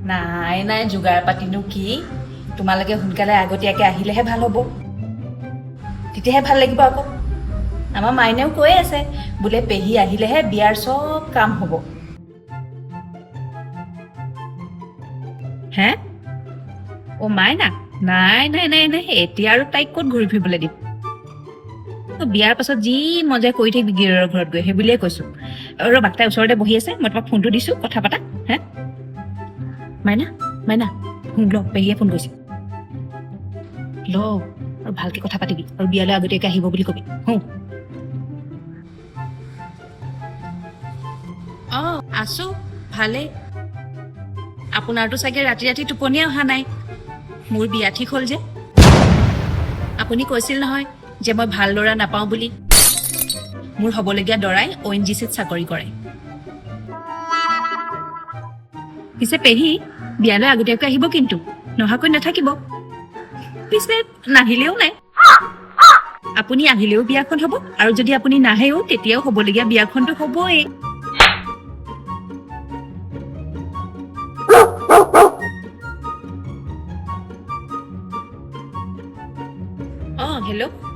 নাই নাই যোগাৰ পাতিনো কি তোমালোকে সোনকালে আগতীয়াকৈ আহিলেহে ভাল হ'ব তেতিয়াহে ভাল লাগিব আকৌ আমাৰ মাইনেও কৈ আছে বোলে পেহী আহিলেহে বিয়াৰ চব কাম হ'ব হে অ মাইনা নাই নাই নাই নাই এতিয়া আৰু তাইক ক'ত ঘূৰি ফুৰিবলৈ দিম বিয়াৰ পাছত যি মজা কৰি থাকিবি গিৰৰ ঘৰত গৈ সেই বুলিয়ে কৈছো ৰ'বা তাই ওচৰতে বহি আছে মই তোমাক ফোনটো দিছো কথা পাতা হে মাইনা মাইনা শুন ল পেহীয়ে ফোন কৰিছে ল আৰু ভালকে কথা পাতিবি আৰু বিয়ালৈ আগতীয়াকৈ আহিব বুলি কবি অ আছো ভালে আপোনাৰতো চাগে ৰাতি ৰাতি টোপনিয়ে অহা নাই মোৰ বিয়া ঠিক হ'ল যে আপুনি কৈছিল নহয় যে মই ভাল ল'ৰা নাপাওঁ বুলি মোৰ হ'বলগীয়া দৰাই ONGCত চাকৰি কৰে পিছে পেহী বিয়ালৈ আগতীয়াকৈ আহিব কিন্তু নহাকৈ নাথাকিব পিছে নাহিলেও নাই আপুনি আহিলেও বিয়াখন হ'ব আৰু যদি আপুনি নাহেও তেতিয়াও হ'বলগীয়া বিয়াখনটো হ'বই অ হেল্ল'